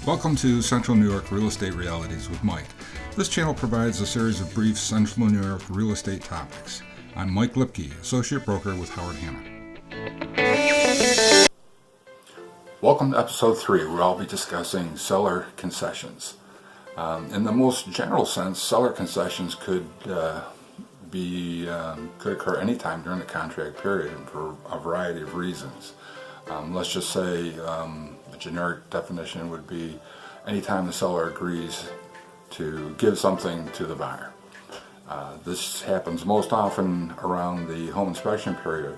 Welcome to Central New York Real Estate Realities with Mike. This channel provides a series of brief Central New York real estate topics. I'm Mike Lipke, Associate Broker with Howard Hanna. Welcome to Episode 3, where I'll be discussing seller concessions. In the most general sense, seller concessions could occur anytime during the contract period and for a variety of reasons. Let's just say the generic definition would be anytime the seller agrees to give something to the buyer. This happens most often around the home inspection period.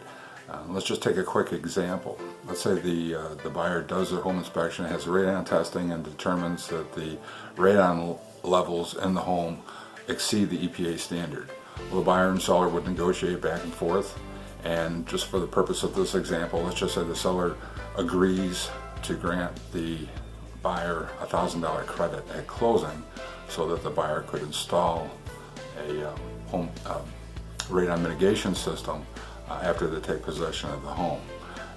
Let's just take a quick example. Let's say the buyer does their home inspection, has radon testing, and determines that the radon levels in the home exceed the EPA standard. Well, the buyer and seller would negotiate back and forth, and just for the purpose of this example, let's just say the seller agrees to grant the buyer a $1,000 credit at closing so that the buyer could install a home radon mitigation system after they take possession of the home.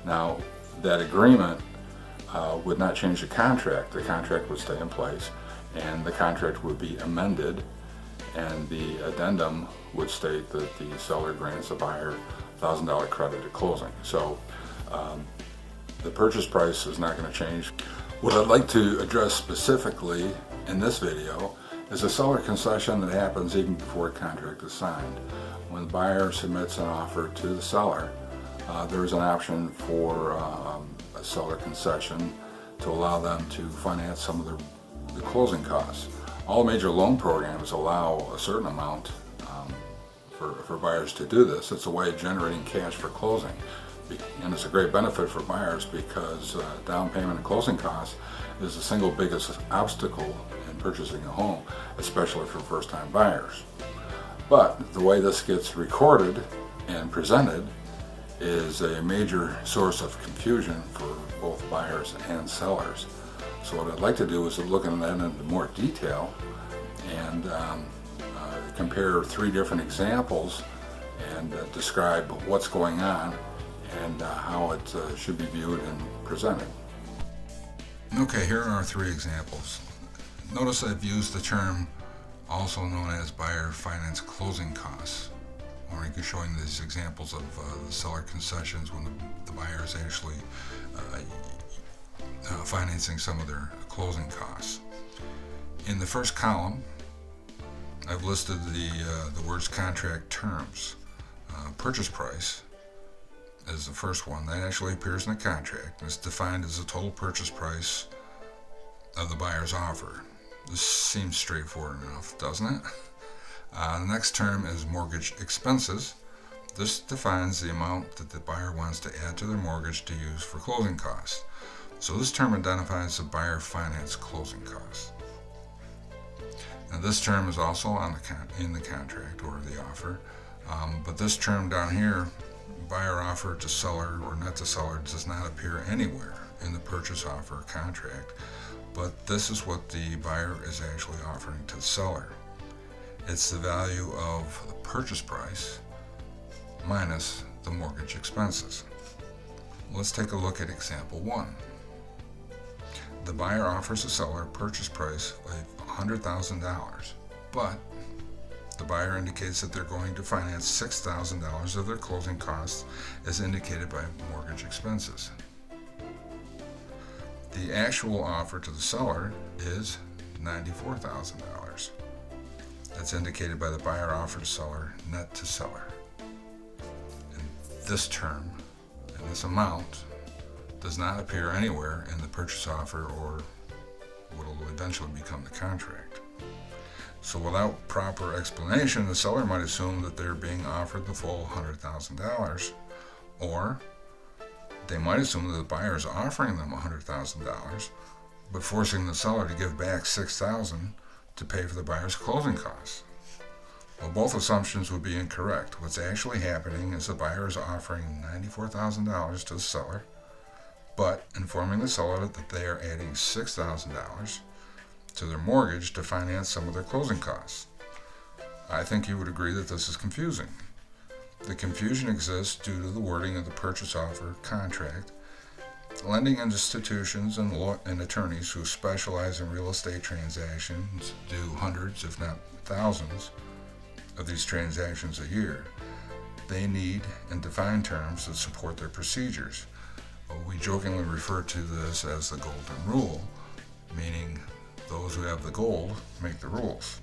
Now, that agreement would not change the contract. The contract would stay in place, and the contract would be amended, and the addendum would state that the seller grants the buyer $1,000 credit at closing. So the purchase price is not going to change. What I'd like to address specifically in this video is a seller concession that happens even before a contract is signed. When the buyer submits an offer to the seller, there is an option for a seller concession to allow them to finance some of the closing costs. All major loan programs allow a certain amount for buyers to do this. It's a way of generating cash for closing. And it's a great benefit for buyers because down payment and closing costs is the single biggest obstacle in purchasing a home, especially for first-time buyers. But the way this gets recorded and presented is a major source of confusion for both buyers and sellers. So what I'd like to do is look at that in more detail and compare 3 different examples and describe what's going on and how it should be viewed and presented. Okay, here are 3 examples. Notice I've used the term also known as buyer finance closing costs. Or you can show in these examples of the seller concessions when the buyer is actually financing some of their closing costs. In the first column, I've listed the words contract terms. Purchase price is the first one. That actually appears in the contract. It's defined as the total purchase price of the buyer's offer. This seems straightforward enough, doesn't it? The next term is mortgage expenses. This defines the amount that the buyer wants to add to their mortgage to use for closing costs. So this term identifies the buyer finance closing costs. Now this term is also in the contract or the offer, but this term down here, buyer offer to seller or net to seller, does not appear anywhere in the purchase offer contract, but this is what the buyer is actually offering to the seller. It's the value of the purchase price minus the mortgage expenses. Let's take a look at example 1. The buyer offers the seller a purchase price of $100,000, but the buyer indicates that they're going to finance $6,000 of their closing costs as indicated by mortgage expenses. The actual offer to the seller is $94,000. That's indicated by the buyer offer to seller net to seller. And this term and this amount does not appear anywhere in the purchase offer or what will eventually become the contract. So without proper explanation, the seller might assume that they're being offered the full $100,000, or they might assume that the buyer is offering them $100,000, but forcing the seller to give back $6,000 to pay for the buyer's closing costs. Well, both assumptions would be incorrect. What's actually happening is the buyer is offering $94,000 to the seller, but informing the seller that they are adding $6,000 to their mortgage to finance some of their closing costs. I think you would agree that this is confusing. The confusion exists due to the wording of the purchase offer contract Lending institutions and attorneys who specialize in real estate transactions do hundreds, if not thousands, of these transactions a year. They need and define terms that support their procedures. We jokingly refer to this as the golden rule, meaning those who have the gold make the rules.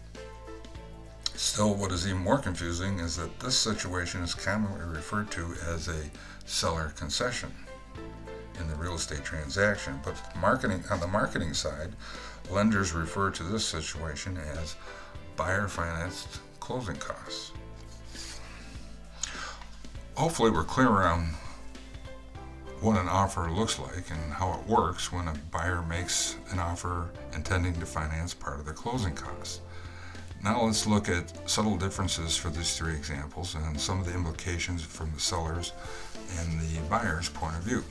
Still, what is even more confusing is that this situation is commonly referred to as a seller concession in the real estate transaction, but on the marketing side, lenders refer to this situation as buyer financed closing costs. Hopefully we're clear on what an offer looks like and how it works when a buyer makes an offer intending to finance part of their closing costs. Now let's look at subtle differences for these three examples and some of the implications from the seller's and the buyer's point of view.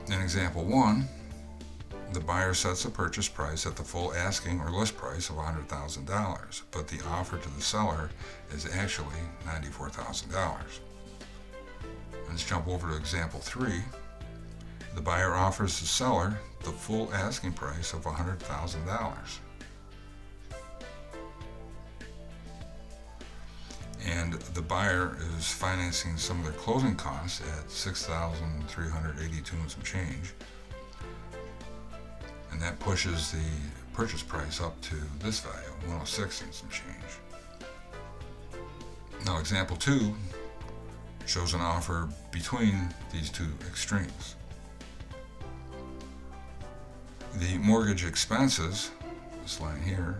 In example 1, the buyer sets a purchase price at the full asking or list price of $100,000, but the offer to the seller is actually $94,000. Let's jump over to example 3. The buyer offers the seller the full asking price of $100,000. And the buyer is financing some of their closing costs at $6,382 and some change. And that pushes the purchase price up to this value, $106 and some change. Now example 2 shows an offer between these two extremes. The mortgage expenses, this line here,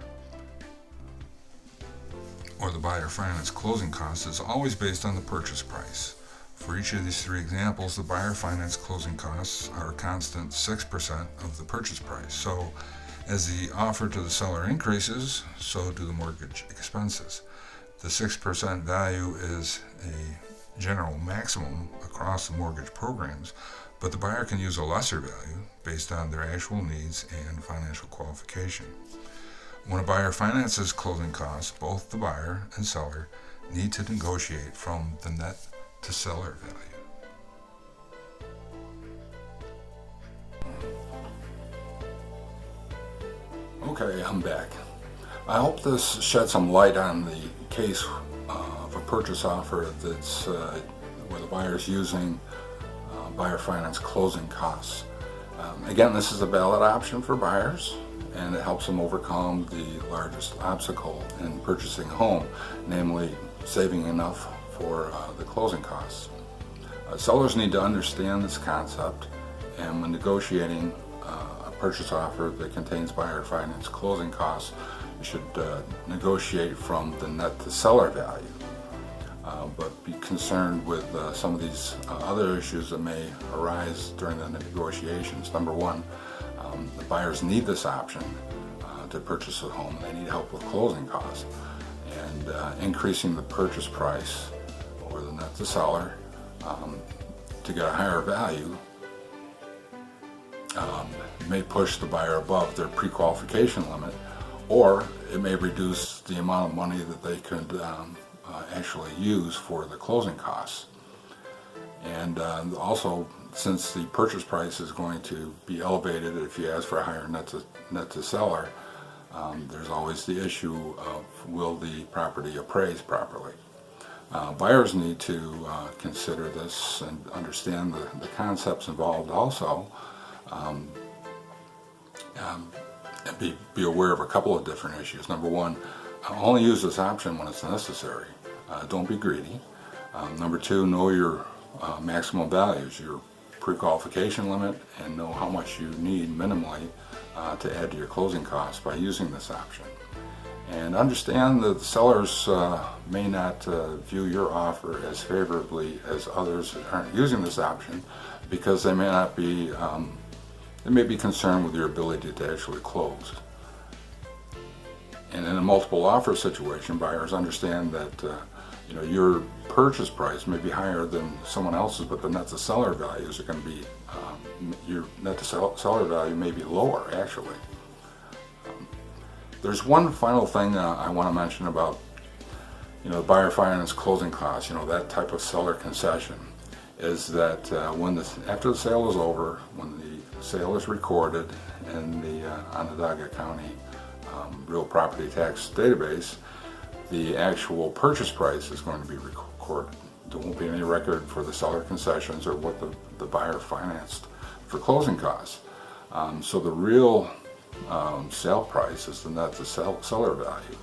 or the buyer finance closing costs, is always based on the purchase price. For each of these three examples, the buyer finance closing costs are a constant 6% of the purchase price. So as the offer to the seller increases, so do the mortgage expenses. The 6% value is a general maximum across the mortgage programs, but the buyer can use a lesser value based on their actual needs and financial qualification. When a buyer finances closing costs, both the buyer and seller need to negotiate from the net to seller value. Okay, I'm back. I hope this shed some light on the case of a purchase offer that's where the buyer is using buyer finance closing costs. Again, this is a valid option for buyers, and it helps them overcome the largest obstacle in purchasing a home, namely saving enough for the closing costs. Sellers need to understand this concept, and when negotiating a purchase offer that contains buyer finance closing costs, you should negotiate from the net to seller value. But be concerned with some of these other issues that may arise during the negotiations. Number one, the buyers need this option to purchase a home. They need help with closing costs. And increasing the purchase price or the net to seller to get a higher value may push the buyer above their pre-qualification limit, or it may reduce the amount of money that they could actually use for the closing costs. And also, since the purchase price is going to be elevated if you ask for a higher net to seller, there's always the issue of will the property appraise properly. Buyers need to consider this and understand the concepts involved also, and be aware of a couple of different issues. Number one, only use this option when it's necessary. Don't be greedy. Number two, know your maximum values, your pre-qualification limit, and know how much you need minimally to add to your closing costs by using this option. And understand that the sellers may not view your offer as favorably as others that aren't using this option, because they may not be they may be concerned with your ability to actually close. And in a multiple offer situation, buyers understand that your purchase price may be higher than someone else's, but the net to seller values are going to be your net to seller value may be lower actually. There's one final thing I want to mention about the buyer finance closing costs, that type of seller concession. is that after the sale is over, when the sale is recorded in the Onondaga County real property tax database, the actual purchase price is going to be recorded. There won't be any record for the seller concessions or what the buyer financed for closing costs. So the real sale price is the seller value.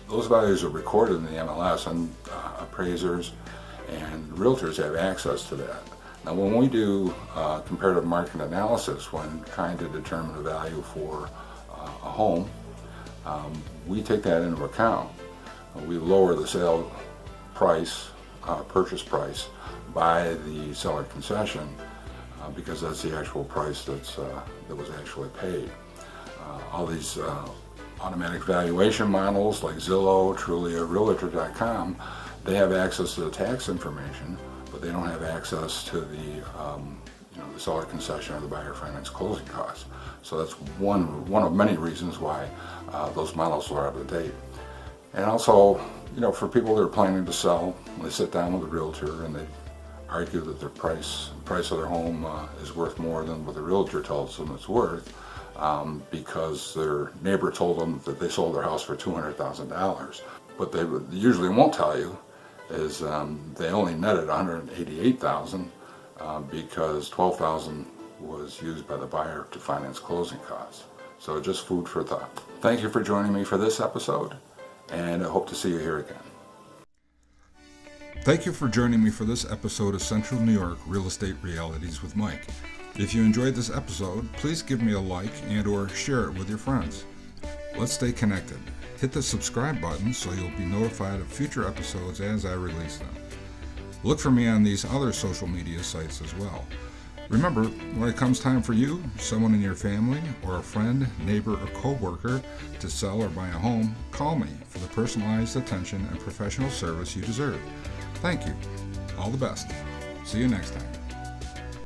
Those values are recorded in the MLS, and appraisers and realtors have access to that. Now, when we do comparative market analysis when trying to determine the value for a home, we take that into account. We lower the sale price, purchase price, by the seller concession because that's the actual price that was actually paid. All these automatic valuation models like Zillow, Trulia, Realtor.com, they have access to the tax information, but they don't have access to the seller concession or the buyer finance closing costs. So that's one of many reasons why those models are out of date. And also, for people that are planning to sell, when they sit down with a realtor and they argue that the price of their home is worth more than what the realtor tells them it's worth, because their neighbor told them that they sold their house for $200,000. What they usually won't tell you is they only netted $188,000 because $12,000 was used by the buyer to finance closing costs. So just food for thought. Thank you for joining me for this episode, and I hope to see you here again. Thank you for joining me for this episode of Central New York Real Estate Realities with Mike. If you enjoyed this episode, please give me a like and/or share it with your friends. Let's stay connected. Hit the subscribe button so you'll be notified of future episodes as I release them. Look for me on these other social media sites as well. Remember, when it comes time for you, someone in your family, or a friend, neighbor, or coworker to sell or buy a home, call me for the personalized attention and professional service you deserve. Thank you. All the best. See you next time.